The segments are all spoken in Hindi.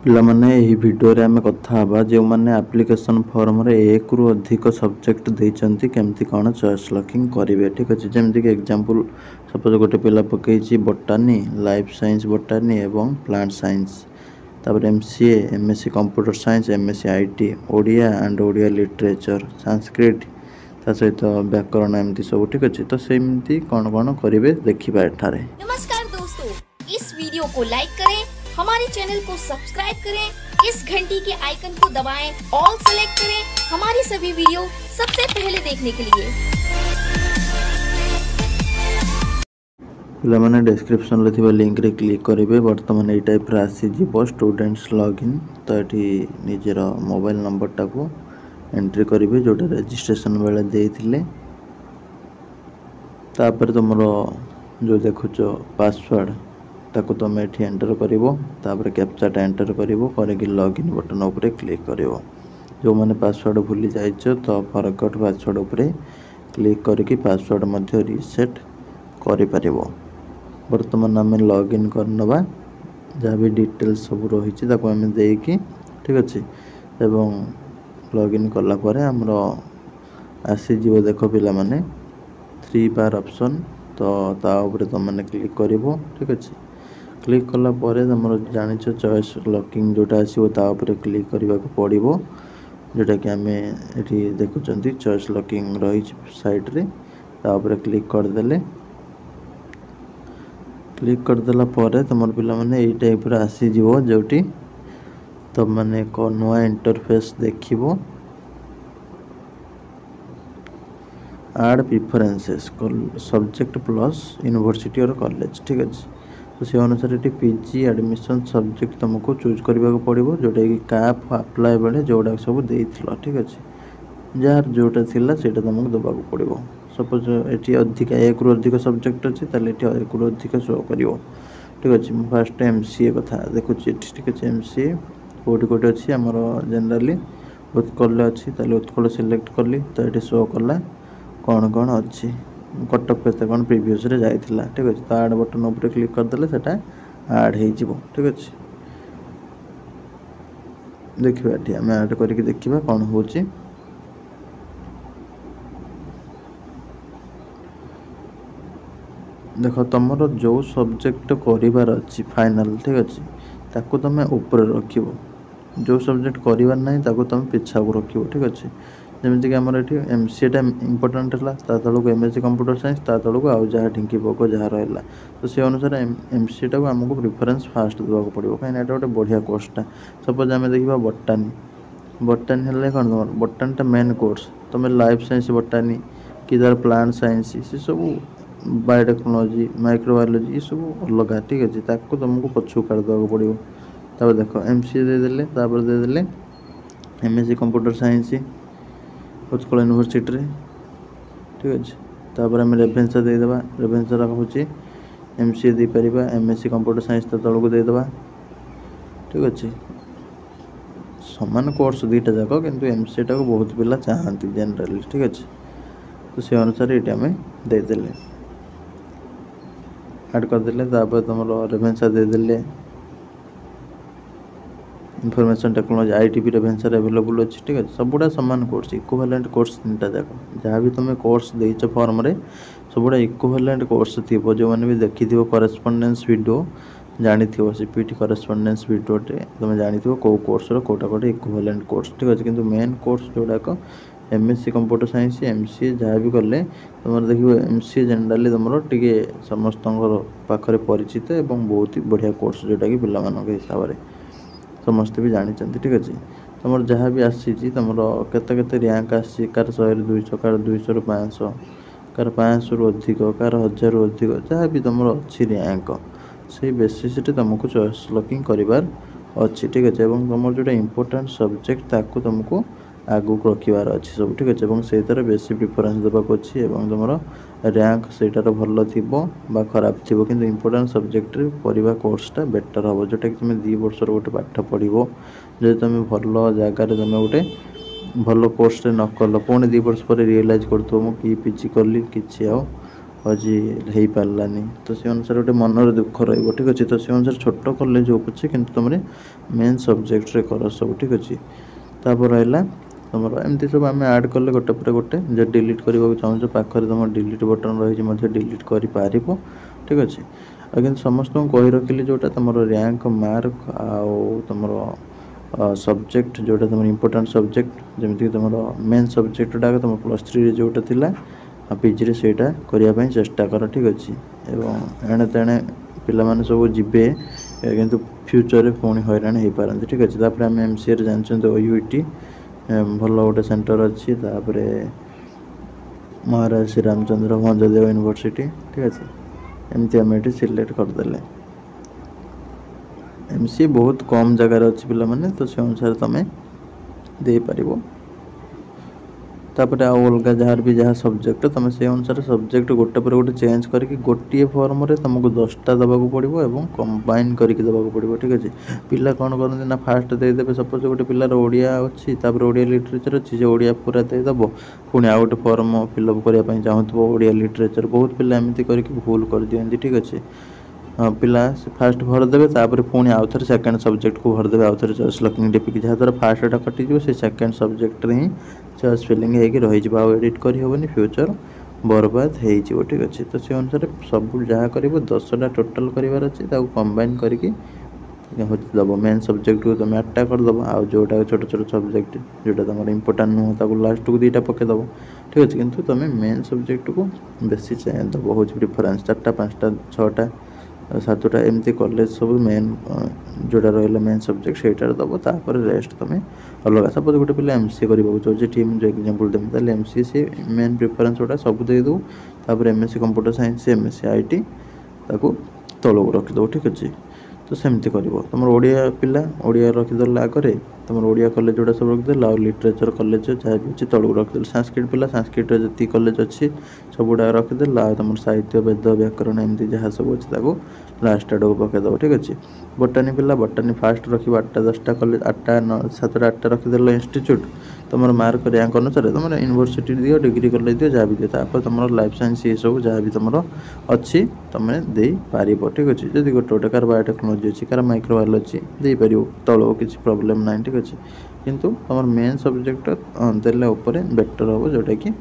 पिलामाने एही वीडियो रे आमे कथा हबा जो माने एप्लिकेशन फॉर्म रे एक रु अधिक सब्जेक्ट देइचंती केमती कोन चॉइस लॉकिंग करिवे। ठीक अछि, जेमति कि एग्जांपल सपोज गोटे पिला पकेइची बोटानी, लाइफ साइंस बोटानी एवं प्लांट साइंस, तापर MCA, MSc computer science, MSc IT, Odia and Odia literature, Sanskrit ता सहित व्याकरण एमती सब। ठीक अछि, तो सेमती कोन कोन करिवे देखिबा एठारे। नमस्कार दोस्तों, इस वीडियो को लाइक करें, हमारे चैनल को सब्सक्राइब करें, इस घंटी के आइकन को दबाएं, ऑल सेलेक्ट करें हमारी सभी वीडियो सबसे पहले देखने के लिए। पिलामाने डिस्क्रिप्शन रे थिबा लिंक रे क्लिक करिवे। वर्तमान ए टाइप रे आसी जिवो स्टूडेंट्स लॉगिन, तो एठी निजेर मोबाइल नंबर टाको एंट्री करिवे जोटा रजिस्ट्रेशन बेले देइथिले। तापर तुमरो जो देखुचो पासवर्ड ताको तुम एठी एंटर करिवो, तापर कैप्चा एंटर करिवो, करके लॉगिन बटन ऊपर क्लिक करिवो। जो माने पासवर्ड भूली जाइछो तो फॉरगॉट पासवर्ड ऊपर क्लिक करके पासवर्ड मध्ये रीसेट करि परिवो। वर्तमान आम लॉगिन करनबा जहाँ भी डिटेल्स सब रही ताको आम देकी। ठीक अच्छे, एवं लॉगिन कला परे हमरो आसी जीव देख पिला माने 3 बार ऑप्शन, तो ता ऊपर तुम माने क्लिक करिवो। ठीक अच्छे, क्लिक कला परे हमरो जानिछो चॉइस लॉकिंग जोटा आसीबो ता ऊपर क्लिक करबा को पड़िबो, जोटा कि आम एठी देखुचंती चॉइस लॉकिंग रही साइड रे, ता ऊपर क्लिक कर देले। क्लिक करदेला परे तुम पिला माने एई टाइप रे आसी जीवो, जोटी तुम माने को नया इंटरफेस देखिबो। Add preferences subject plus university और कॉलेज। ठीक अच्छे, तो से अनुसार ये पीजी एडमिशन सब्जेक्ट तुमको चूज करने को पड़ो, जोटा कि कैप अप्लाई बेले जोड़ा सब देइथिलो। ठीक अच्छे, जार जोटा थिला सेटा तुमको दबा को पड़ो। सपोज ये अधिक एक रु अधिक सब्जेक्ट अच्छे ताले एक रु अधिक शो करिवो। ठीक अच्छे, फर्स्ट एमसीए कथा देखुची। ठीक अच्छे, एमसीए कोटी कोटी अच्छी आमर जनरली उत्कल अच्छी, ताले उत्कल सिलेक्ट कली तो ये शो कला कौन कौन अच्छी, कटअप केते कौन प्रीवियस रे जाइथिला। ठीक अच्छे, तो ऐड बटन ऊपर क्लिक करदेले सेटा ऐड हो जिवो। ठीक अच्छे, देखिबा एठी हम ऐड करके देखिबा कौन होची। देख तुमर जो सब्जेक्ट करिवार अच्छी फाइनल। ठीक अच्छे, ताको तुम ऊपर रखिबो, जो सब्जेक्ट करिवार नहीं ताको तुम पिछा को रखिबो। ठीक अच्छे, जमीती कि आमर एठी एमसीए टा इंपोर्टेंट हला, ता तळको एमएससी कंप्यूटर साइंस, ता तळको आउ जहा ढिंकी पोको जहा रहला, तो से अनुसार एमसीए टा को हमको प्रेफरेंस फास्ट देबा को पड़िबो, काई एटा गोटे बढ़िया कोर्सटा। सपोज आमे देखिबा बोटानी, बोटानी हेले कोन तुमर बोटानी टा मेन कोर्स, तुम लाइफ साइंस बोटानी कि तार प्लांट साइंस से सब बायोटेक्नोलॉजी, माइक्रोबायोलॉजी ये सब अलग। ठीक अच्छे, ताको तुमको पछू कर देबा को पड़िबो। तापर देखो एमसीए दे देले, तापर दे देले MSc computer science Utkal university रे। ठीक अच्छे, तापर हम रेभेन्सा दे देबा, रेभेन्सा रा होची एमसीए दे परिबा, एमएससी कंप्यूटर साइंस ता तळको दे देबा। ठीक अच्छे, समान कोर्स दुईटा जाक, किंतु एमसीए टा को बहुत पिला चाहती जनरली। ठीक अच्छे, तो से अनुसार ये आम दे देले ऐड कर देले। तापर तुम रेभेन्सा दे देले इनफॉरमेशन टेक्नोलॉजी, आईटी रेभेन्सा अवेलेबल अच्छी। ठीक है, सबुड़ा सामान कोर्स इक्विवेलेंट कोर्स तीनटा जाक, जहाँ भी तुम कोर्स देइछ फॉर्म रे सबुड़ा इक्विवेलेंट कोर्स थी। जो मैंने भी देखी थी करेस्पोंडेंस वीडियो जानी थी, सीपीटी करेस्पोंडेंस वीडियो तुम जानी थी कौ कोर्स कोटा कोटे इक्विवेलेंट कोर्स। ठीक अच्छे, किंतु मेन कोर्स जोड़ाक एमएससी कंप्यूटर साइंस, एमसीए जहाँ भी कले तुम देखिए एमसीए जनरली तुम टे समस्त पाखे परिचित एवं बहुत ही बढ़िया कोर्स जोटा कि पिला हिसाब से समस्ते भी जानते। ठीक अच्छे, तुम जहाँ भी आसी तुम केते रैंक आसी, कार 100 रू 200, कार 200 रू 500, कार 500 रू अधिक, कार 1000 रू अधिक, जहाँ भी तुम अच्छी रैंक से बेसीस तुमको चॉइस लॉकिंग करिवार अच्छी। ठीक अच्छे, तुम जो इंपोर्टेंट सब्जेक्ट ताको तुमको आगू रखिबार अच्छी सब। ठीक अच्छे, से बेसी प्रिफरेंस देवाक अच्छी, तुम रैंक सेटार भल थी खराब थी, किंतु इंपोर्टेंट सब्जेक्ट रे पढ़ा कोर्सटा बेटर हम, जोटा कि तुम 2 वर्ष गोटे पाठ पढ़ो, जो तुम भल जगार तुम गोटे भल कोर्स न कल पुणी 2 वर्ष पर रियलाइज कर कि पीजी कली कि हजी हो पारानी तो से अनुसार गोटे मनर दुख रही ठीक अच्छे तो से अनुसार छोट कॉलेज हो पछे कि तुम मेन सब्जेक्ट रे कर सब ठीक अच्छे तापर रहा तुम एमती सब आम आड कले गोटे पर गोटे जो डिलीट करने चाहो पाखे तुम डिलीट बटन रही डिलीट कर ठीक अच्छे कि समस्त कही रखिली जोटा तुम रैंक मार्क आउ तुम सब्जेक्ट जोटा तुम इम्पोर्टाट सब्जेक्ट जमीक तुम मेन सब्जेक्ट डाक तुम +3 जोटा थिला पीजी रे सेटा करने चेष्टा कर ठीक अच्छे एणे तेणे पिलाने सब जीवे किंतु फ्यूचर में पुणी हैरान हो पारती ठीक अच्छे तापर आम एमसीए जानते OUT भल गोटे सेंटर अच्छी तापर महाराज श्री रामचंद्र भंजदेव यूनिवर्सिटी ठीक अच्छे एमती आम ये सिलेक्ट करदे एमसीए बहुत कम जगार अच्छी पिलाने तो से अनुसार तुम दे पार तापर अलग जार भी जहाँ सब्जेक्ट तुम से अनुसार सब्जेक्ट गोटे पर गोटे चेंज करके गोटे फॉर्म रे तुमको 10टा दबाक पड़ो और कंबाइन करके दबाक पड़ो ठीक अच्छे पिला कौन करते ना फास्ट देदेवे सपोज गोटे पिलार ओडिया अच्छी तापर ओडिया लिटरेचर अच्छी से ओडिया पूरा देदेव पुणी आउ गोटे फॉर्म फिलअप करने चाहूँ ओडिया लिटरेचर बहुत पिला एमती करके भूल कर दिखती ठीक अच्छे पिला फास्ट भरदेवे तापर पुणी आउ थे सेकेंड सब्जेक्ट को भरदेवे आउ थे चॉइस लॉकिंग टिपिक जहाँद्वारा फास्टा कटिज से सेकेंड सब्जेक्ट रे ही चॉइस फिलिंग हो रही एडिट करहबनी फ्यूचर बर्बाद हो ठीक अच्छे तो से अनुसार सब जहाँ कर 10टा टोटाल करार अच्छे कंबाइन करके दब मेन सब्जेक्ट को तुम 8टा करदब आउ जोटा छोट छोट सब्जेक्ट जोटा तुम इम्पोर्टाट नुह लास्ट को 2टा पकईदब ठीक अच्छे किंतु तुम मेन सब्जेक्ट को बेसी दब हो प्रिफरेन्स 4टा 5टा 6टा 7टा एमती कॉलेज सब मेन जोटा रहा मेन सब्जेक्ट से दब तापर रेस्ट तुम अलग सपोज गोटे पिला एमसीए करने चाहिए टीम जो एग्जांपल देवी एमसीए से मेन प्रिफरेन्स गुटा सब देदेव तापर MSc computer science MSc IT ताको तलू रखीद ठीक अच्छे तो सेमती कर तुम ओडिया पिला ओडिया रखीदे आगे तुम ओडिया कॉलेज जोड़ा सब रखीदे आउ लिटरेचर कॉलेज जहाँ भी अच्छी तलू रखीदे संस्कृत पिला संस्कृत जी कॉलेज अच्छी सब गुड़ा रखीदे तुम साहित्य वेद व्याकरण एमती जहाँ सब अच्छी लास्ट आड़ को पकईदब ठीक अच्छे बोटानी पिला बोटानी फास्ट रख 8टा 10टा कॉलेज 8टा 7टा 8टा रखीदेल इंस्टीट्यूट तुम मार्क रैंक अनुसार तुम यूनिवर्सिटी दियो डिग्री कॉलेज दियो जहाँ भी दियो तापर तुम लाइफ साइंस ये सब जहाँ भी तुम अच्छी तुम दे पार ठीक अच्छे जब गोटे गोटे कार बायोटेक्नोलॉजी अच्छी कार माइक्रोबायोलॉजी दे पार तल किसी प्रोब्लेम ना ठीक अच्छे किंतु तुम मेन सब्जेक्ट देला बेटर हम जोटा कि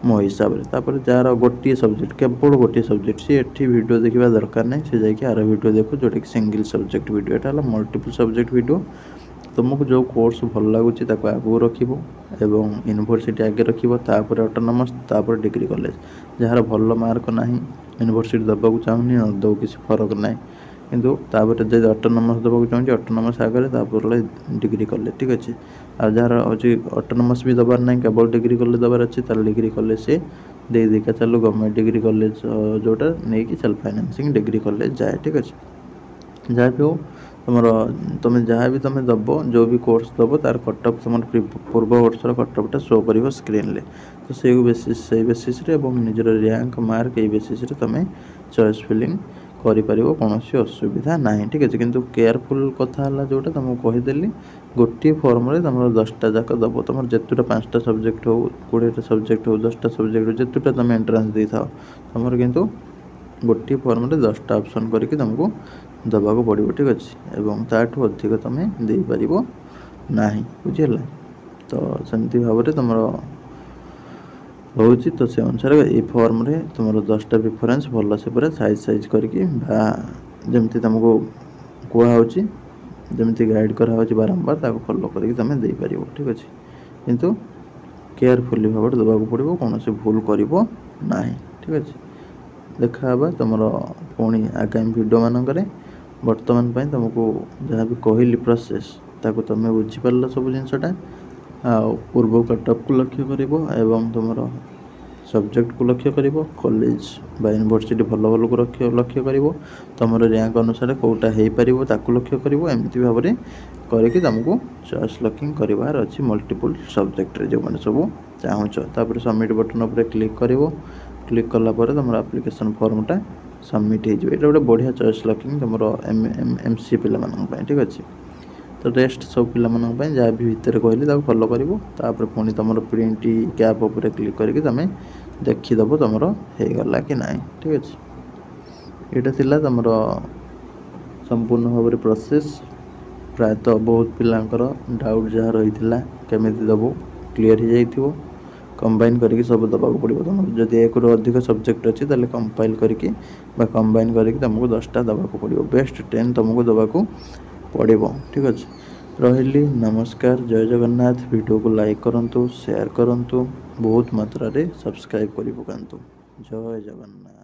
मो हिसाब से जार गोटे सब्जेक्ट केवल गोटे सब्जेक्ट सी एठी वीडियो देखा दरकार नहीं से जाकि आर वीडियो देखो जोटा कि सिंगल सब्जेक्ट वीडियो यहाँ मल्टीपल सब्जेक्ट वीडियो तुमको जो कोर्स भल लगुच आगू रख यूनिवर्सिटी आगे रखिपर ऑटोनोमस तापर डिग्री कॉलेज जार भल मार्क ना यूनिवर्सिटी दबाक चाहूनी न दो किसी फरक ना किंतु तापर जब ऑटोनोमस दबाक चाहिए ऑटोनोमस आगे तापर डिग्री कॉलेज ठीक अच्छे आ जार हूँ ऑटोनोमस भी दबार ना केवल डिग्री कॉलेज दबार अच्छे डिग्री कॉलेज से दे देका चलो गवर्नमेंट डिग्री कॉलेज जोटा नहीं कि सेल्फ फाइनेंसिंग डिग्री कॉलेज जाए ठीक अच्छे जहाँ भी हो तुम जहाँ भी तुम दब जो भी कोर्स दब तार कटअप तुम पूर्व वर्षर कटअपटा शो कर स्क्रीन ले तो से बेसीस निजर रैंक मार्क ये बेसीस तुम चॉइस फिलिंग कर कौन असुविधा ना ठीक अच्छे किंतु केयरफुल कथा है जोटा तुमको कहीदेली गोटे फॉर्म रे तुम 10टा जाक दब तुम जितुटा 5टा सब्जेक्ट हो 20टा सब्जेक्ट हो 10टा सब्जेक्ट हो जितुटा तुम एंट्रांस दे था तुम किंतु गोटे फॉर्म रे 10टा ऑप्शन करके तुमको दबाक पड़ो ठीक अच्छे एवं ताठू अधिक तुम दे पार ना बुझीगला तो सेमती भाव में तुम रोचे तो से अनुसार ये फॉर्म रे तुम 10टा प्रिफरेन्स भल से पूरा साइज करके जमती तुमको कहुच्छी जमती गाइड करा बारंबार ताको फॉलो करके तुम दे पार ठीक अच्छे किंतु केयरफुली भाव दबाक पड़ो कौन से भूल कर ना ठीक अच्छे देखा तुम पुणी आगामी वीडियो मानक बर्तमान तुमको जहाँ भी कहली प्रोसेस ताको तुम बुझीपार सब जिनसटा पूर्व कटअप को लक्ष्य कर तुम सब्जेक्ट को लक्ष्य कर कॉलेज बा यूनिवर्सिटी भल भल को लक्ष्य कर तुम रैंक अनुसार कौटा हो पार लक्ष्य कर एमती भाव में करके तुमको चॉइस लॉकिंग करार अच्छी मल्टीपल सब्जेक्ट जो मैंने सब चाहूँ सबमिट बटन उपर क्लिक कर क्लिक कलापर तुम एप्लिकेशन फॉर्मटा सबमिट हो गोटे बढ़िया चॉइस लॉकिंग तुम एमसीए पे ठीक अच्छे तो रेस्ट सब पे जहाँ भी भितर कहली फॉलो कर पुणी तुम प्रिंट कैप उपर क्लिक करके तुम ଦେଖିଦେବ ତୁମର ହେଇଗଲା କି ନାହିଁ। ଠିକ୍ ଅଛି, ଏଇଟା ଥିଲା ତୁମର ସମ୍ପୂର୍ଣ୍ଣ ଭାବରେ ପ୍ରୋସେସ୍। ପ୍ରାୟତଃ ବହୁତ ପିଲାଙ୍କର ଡାଉଟ୍ ଯାହା ରହିଥିଲା କେମିତି ଦେବୁ କ୍ଲିଅର୍ ହେଇଯାଇଥିବ। କମ୍ବାଇନ୍ କରିକି ସବୁ ଦେବାକୁ ପଡ଼ିବ ତୁମକୁ। ଯଦି 1ରୁ ଅଧିକ ସବଜେକ୍ଟ ଅଛି ତାହେଲେ କମ୍ପାଇଲ୍ କରିକି ବା କମ୍ବାଇନ୍ କରିକି ତୁମକୁ 10ଟା ଦେବାକୁ ପଡ଼ିବ। ବେଷ୍ଟ 10 ତୁମକୁ ଦେବାକୁ ପଡ଼ିବ। ଠିକ୍ ଅଛି, ରହିଲି, ନମସ୍କାର, ଜୟ ଜଗନ୍ନାଥ। ଭିଡ଼ିଓକୁ ଲାଇକ୍ କରନ୍ତୁ, ସେୟାର କରନ୍ତୁ, ବହୁତ ମାତ୍ରାରେ ସବସ୍କ୍ରାଇବ୍ କରି ପକାନ୍ତୁ। ଜୟ ଜଗନ୍ନାଥ।